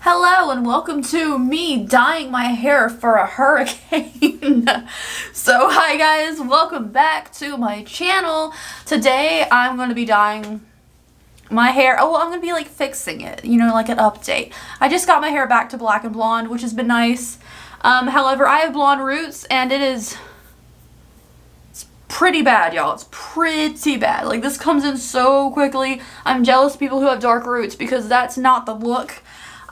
Hello and welcome to me dyeing my hair for a hurricane. So hi guys, welcome back to my channel. Today I'm going to be dyeing my hair. Oh, I'm going to be like fixing it, you know, like an update. I just got my hair back to black and blonde, which has been nice. However, I have blonde roots and it's pretty bad, y'all. It's pretty bad. Like, this comes in so quickly. I'm jealous of people who have dark roots because that's not the look.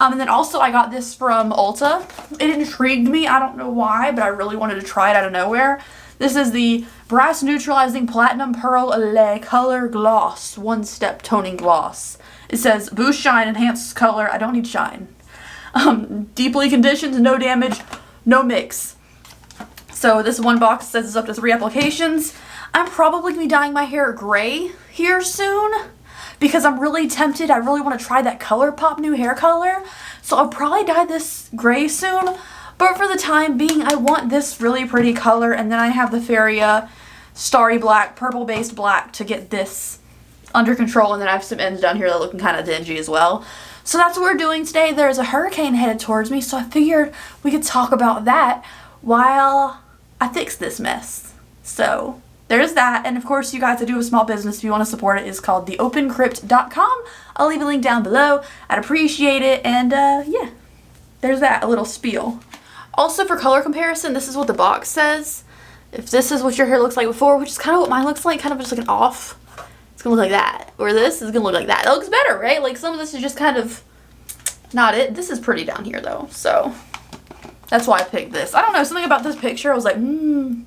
And then also I got this from Ulta. It intrigued me. I don't know why, but I really wanted to try it out of nowhere. This is the Brass Neutralizing Platinum Pearl Le Color Gloss. One-step toning gloss. It says, boost shine, enhance color. I don't need shine. Deeply conditioned, no damage, no mix. So this one box says it's up to 3 applications. I'm probably going to be dyeing my hair gray here soon because I'm really tempted. I really want to try that ColourPop new hair color. So I'll probably dye this gray soon. But for the time being, I want this really pretty color. And then I have the Feria Starry Black, purple-based black to get this under control. And then I have some ends down here that are looking kind of dingy as well. So that's what we're doing today. There's a hurricane headed towards me, so I figured we could talk about that while I fix this mess. So there's that. And of course, you guys, I do have a small business if you want to support it. It's called theopencrypt.com. I'll leave a link down below. I'd appreciate it. And yeah, there's that, a little spiel. Also, for color comparison, this is what the box says. If this is what your hair looks like before, which is kind of what mine looks like, kind of just like an off, it's gonna look like that. Or this is gonna look like that. It looks better, right? Like, some of this is just kind of not it. This is pretty down here though, so that's why I picked this. I don't know, something about this picture, I was like, and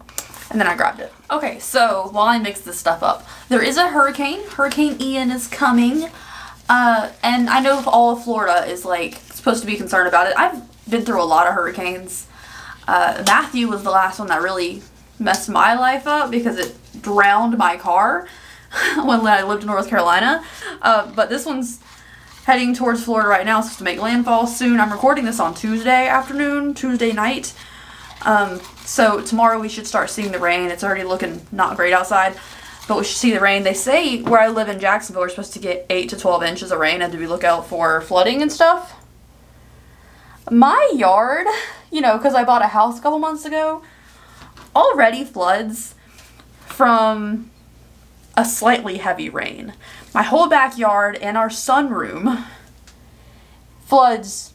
then I grabbed it. Okay, so while I mix this stuff up, there is a hurricane. Hurricane Ian is coming. And I know all of Florida is like supposed to be concerned about it. I've been through a lot of hurricanes. Matthew was the last one that really messed my life up because it drowned my car when I lived in North Carolina. But this one's heading towards Florida right now. It's supposed to make landfall soon. I'm recording this on Tuesday afternoon, Tuesday night. So tomorrow we should start seeing the rain. It's already looking not great outside, but we should see the rain. They say where I live in Jacksonville, we're supposed to get 8 to 12 inches of rain, and to be look out for flooding and stuff. My yard, you know, because I bought a house a couple months ago, already floods from a slightly heavy rain. My whole backyard and our sunroom floods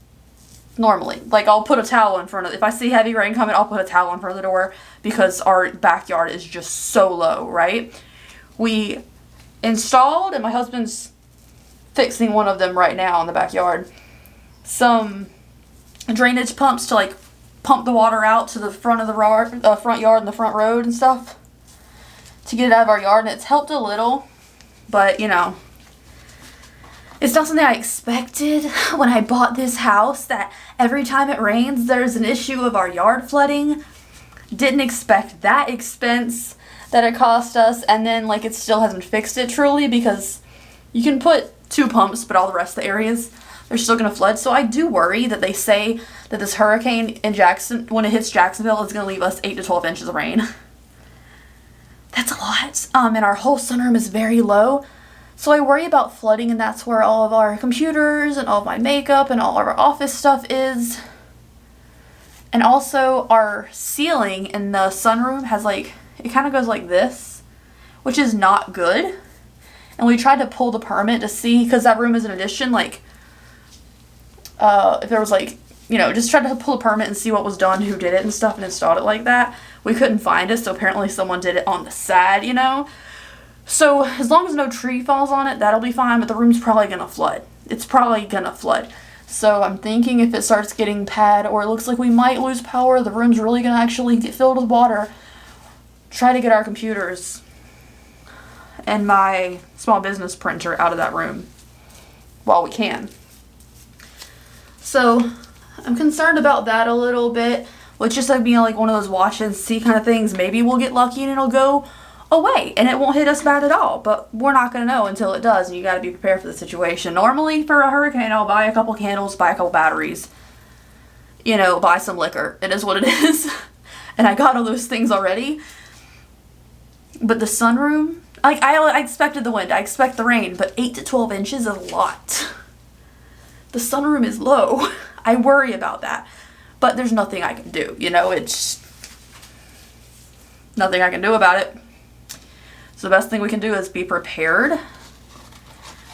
normally. Like, I'll put a towel in front of, if I see heavy rain coming, I'll put a towel in front of the door because our backyard is just so low, right? We installed, and my husband's fixing one of them right now in the backyard, some drainage pumps to like pump the water out to the front of the front yard and the front road and stuff to get it out of our yard, and it's helped a little, but you know, it's not something I expected when I bought this house, that every time it rains there's an issue of our yard flooding. Didn't expect that expense that it cost us, and then like it still hasn't fixed it truly because you can put 2 pumps but all the rest of the areas they're still going to flood. So I do worry that they say that this hurricane in when it hits Jacksonville, is going to leave us 8 to 12 inches of rain. That's a lot. And our whole sunroom is very low. So I worry about flooding, and that's where all of our computers and all of my makeup and all of our office stuff is. And also our ceiling in the sunroom has like, it kind of goes like this, which is not good. And we tried to pull the permit to see, because that room is an addition, like, if there was like, you know, just tried to pull a permit and see what was done, who did it and stuff, and installed it like that. We couldn't find it, so apparently someone did it on the side, you know. So as long as no tree falls on it, that'll be fine, but the room's probably gonna flood. It's probably gonna flood. So I'm thinking if it starts getting bad, or it looks like we might lose power, the room's really gonna actually get filled with water, try to get our computers and my small business printer out of that room while we can. So I'm concerned about that a little bit, with just like being like one of those watch and see kind of things. Maybe we'll get lucky and it'll go away and it won't hit us bad at all, but we're not going to know until it does, and you got to be prepared for the situation. Normally for a hurricane, I'll buy a couple candles, buy a couple batteries, you know, buy some liquor. It is what it is. And I got all those things already. But the sunroom, like, I expected the wind, I expect the rain, but 8 to 12 inches is a lot. The the sunroom is low. I worry about that. But there's nothing I can do, you know, it's nothing I can do about it. So the best thing we can do is be prepared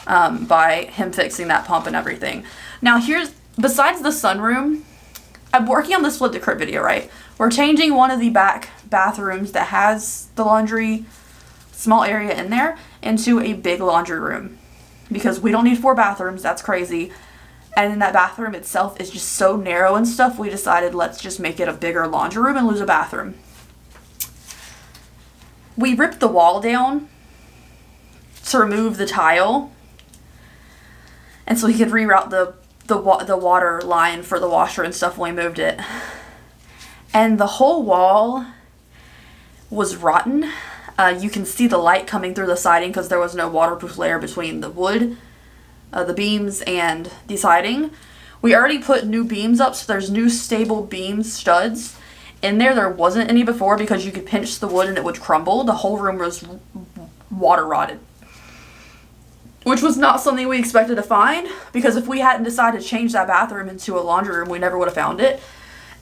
by him fixing that pump and everything. Now besides the sunroom, I'm working on this flip the crib video, right? We're changing one of the back bathrooms that has the laundry small area in there into a big laundry room. Because we don't need 4 bathrooms, that's crazy. And then that bathroom itself is just so narrow and stuff, we decided let's just make it a bigger laundry room and lose a bathroom. We ripped the wall down to remove the tile. And so he could reroute the water line for the washer and stuff when we moved it. And the whole wall was rotten. You can see the light coming through the siding because there was no waterproof layer between the wood, the beams, and the siding. We already put new beams up, so there's new stable beams, studs. In there wasn't any before because you could pinch the wood and it would crumble. The whole room was water rotted. Which was not something we expected to find, because if we hadn't decided to change that bathroom into a laundry room, we never would have found it.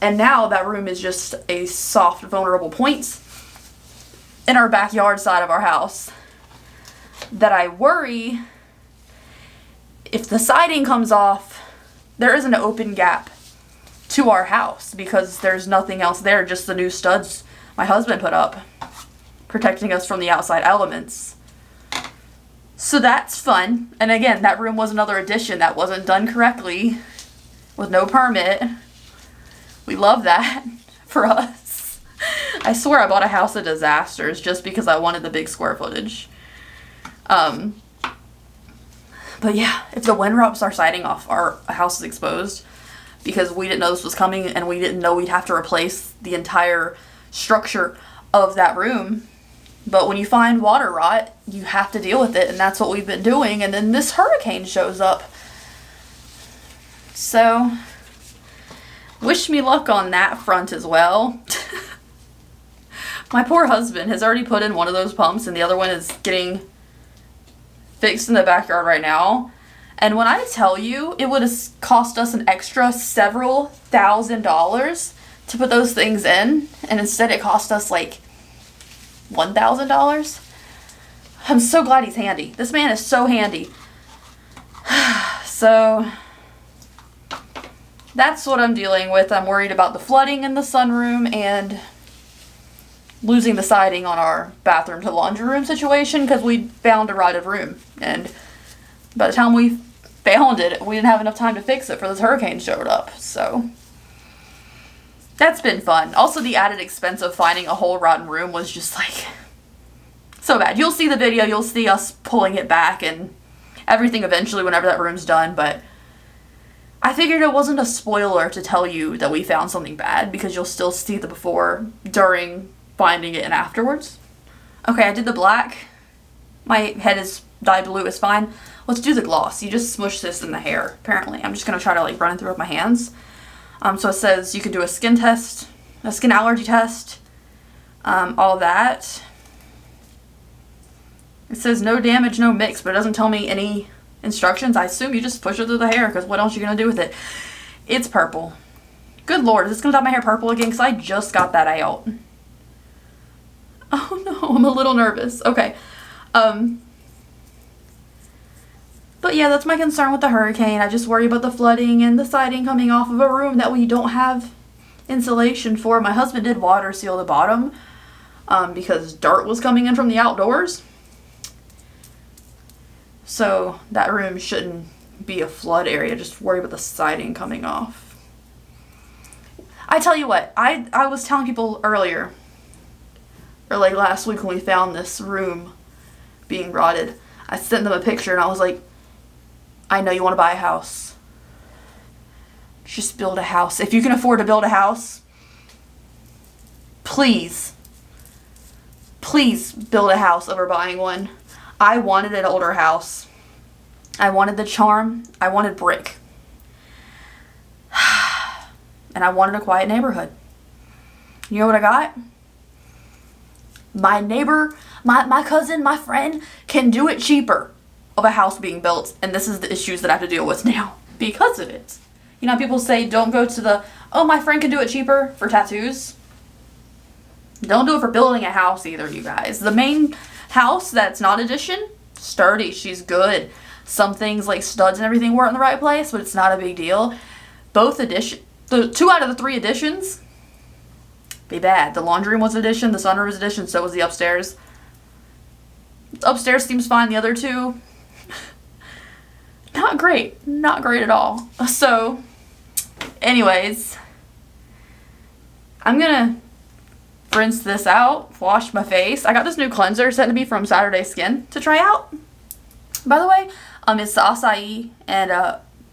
And now that room is just a soft, vulnerable point in our backyard side of our house that I worry if the siding comes off, there is an open gap to our house because there's nothing else there, just the new studs my husband put up, protecting us from the outside elements. So that's fun. And again, that room was another addition that wasn't done correctly with no permit. We love that for us. I swear I bought a house of disasters just because I wanted the big square footage. But yeah, if the wind rips our siding off, our house is exposed because we didn't know this was coming and we didn't know we'd have to replace the entire structure of that room. But when you find water rot, you have to deal with it, and that's what we've been doing. And then this hurricane shows up. So, wish me luck on that front as well. My poor husband has already put in one of those pumps, and the other one is getting fixed in the backyard right now. And when I tell you, it would have cost us an extra several $1,000s to put those things in, and instead it cost us like $1,000. I'm so glad he's handy. This man is so handy. So that's what I'm dealing with. I'm worried about the flooding in the sunroom and losing the siding on our bathroom to laundry room situation because we found a rotted room. And by the time we found it, we didn't have enough time to fix it for this hurricane showed up. So that's been fun. Also, the added expense of finding a whole rotten room was just like so bad. You'll see the video, you'll see us pulling it back and everything eventually whenever that room's done, but I figured it wasn't a spoiler to tell you that we found something bad because you'll still see the before, during, finding it, and afterwards. Okay, I did the black. My head is dyed blue, it's fine. Let's do the gloss. You just smush this in the hair, apparently. I'm just going to try to like run it through with my hands. So it says you can do a skin test, a skin allergy test, all that. It says no damage, no mix, but it doesn't tell me any instructions. I assume you just push it through the hair because what else are you going to do with it? It's purple. Good lord, is this going to dye my hair purple again? Because I just got that out. Oh no, I'm a little nervous. Okay. But yeah, that's my concern with the hurricane. I just worry about the flooding and the siding coming off of a room that we don't have insulation for. My husband did water seal the bottom because dirt was coming in from the outdoors. So that room shouldn't be a flood area. Just worry about the siding coming off. I tell you what, I was telling people earlier, or like last week when we found this room being rotted, I sent them a picture and I was like, I know you want to buy a house. Just build a house. If you can afford to build a house, please build a house over buying one. I wanted an older house. I wanted the charm. I wanted brick. And I wanted a quiet neighborhood. You know what I got? My neighbor, my cousin, my friend can do it cheaper of a house being built, and this is the issues that I have to deal with now because of it. You know, people say don't go to the, oh, my friend can do it cheaper for tattoos. Don't do it for building a house either, you guys. The main house that's not addition, sturdy, she's good. Some things like studs and everything weren't in the right place, but it's not a big deal. Both addition, the 2 out of the 3 additions, be bad. The laundry room was addition, the sunroom was addition, so was the upstairs. Upstairs seems fine, the other 2, not great. Not great at all. So, anyways, I'm gonna rinse this out, wash my face. I got this new cleanser sent to me from Saturday Skin to try out. By the way, it's the acai and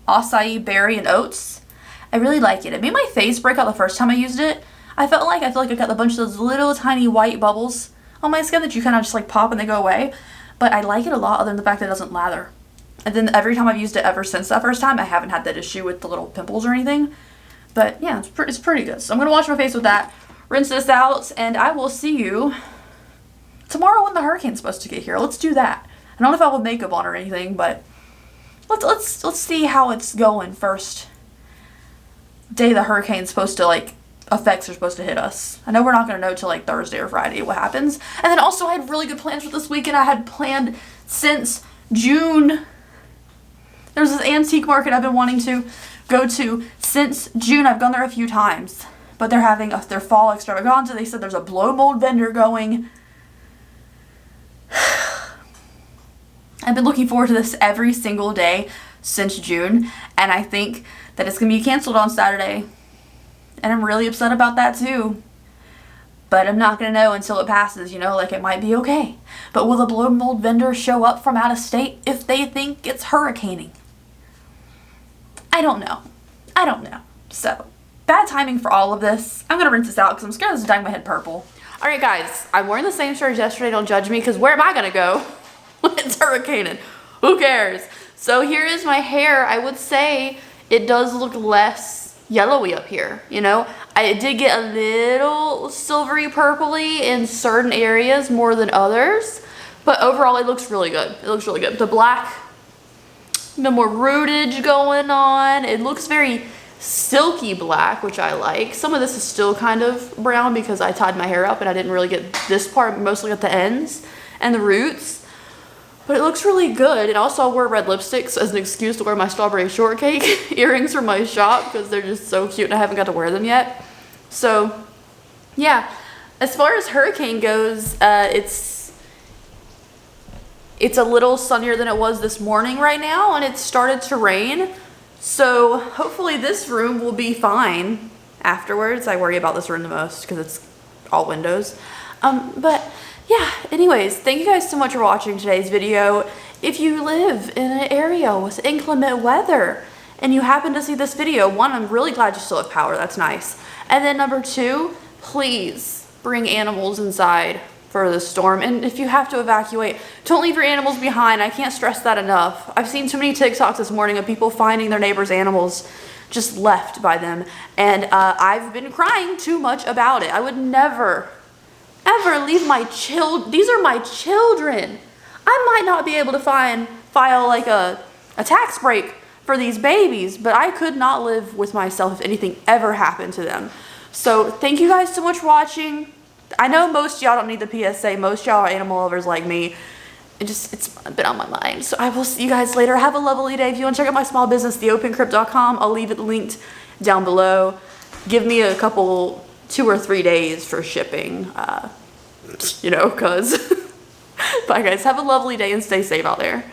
acai berry and oats. I really like it. It made my face break out the first time I used it. I feel like I got a bunch of those little tiny white bubbles on my skin that you kind of just like pop and they go away. But I like it a lot, other than the fact that it doesn't lather. And then every time I've used it ever since that first time, I haven't had that issue with the little pimples or anything. But yeah, it's pretty good. So I'm gonna wash my face with that, rinse this out, and I will see you tomorrow when the hurricane's supposed to get here. Let's do that. I don't know if I have makeup on or anything, but let's see how it's going first day the hurricane's supposed to, like, effects are supposed to hit us. I know we're not going to know till like Thursday or Friday what happens. And then also I had really good plans for this weekend. I had planned since June. There's this antique market I've been wanting to go to since June. I've gone there a few times, but they're having their fall extravaganza. They said there's a blow mold vendor going. I've been looking forward to this every single day since June, and I think that it's going to be canceled on Saturday. And I'm really upset about that too. But I'm not going to know until it passes, you know, like it might be okay. But will the blow mold vendor show up from out of state if they think it's hurricaning? I don't know. I don't know. So, bad timing for all of this. I'm going to rinse this out because I'm scared this is dyeing my head purple. Alright guys, I'm wearing the same shirt as yesterday, don't judge me, because where am I going to go when it's hurricaning? Who cares? So here is my hair. I would say it does look less yellowy up here, you know. I did get a little silvery purpley in certain areas more than others, but overall it looks really good. It looks really good. The black, no more rootage going on. It looks very silky black, which I like. Some of this is still kind of brown because I tied my hair up and I didn't really get this part, mostly at the ends and the roots. But it looks really good. And also I wore red lipsticks as an excuse to wear my strawberry shortcake earrings from my shop because they're just so cute and I haven't got to wear them yet. So yeah, as far as hurricane goes, it's a little sunnier than it was this morning right now, and it started to rain. So hopefully this room will be fine afterwards. I worry about this room the most because it's all windows. But yeah, anyways, thank you guys so much for watching today's video. If you live in an area with inclement weather and you happen to see this video, one, I'm really glad you still have power. That's nice. And then number 2, please bring animals inside for the storm. And if you have to evacuate, don't leave your animals behind. I can't stress that enough. I've seen too many TikToks this morning of people finding their neighbors' animals just left by them. And I've been crying too much about it. I would never ever leave my these are my children. I might not be able to file like a tax break for these babies, but I could not live with myself if anything ever happened to them. So thank you guys so much for watching. I know most of y'all don't need the PSA. Most y'all are animal lovers like me. It's been on my mind. So I will see you guys later. Have a lovely day. If you want to check out my small business, theopencrypt.com, I'll leave it linked down below. Give me a couple 2 or 3 days for shipping, you know, cause bye guys, have a lovely day and stay safe out there.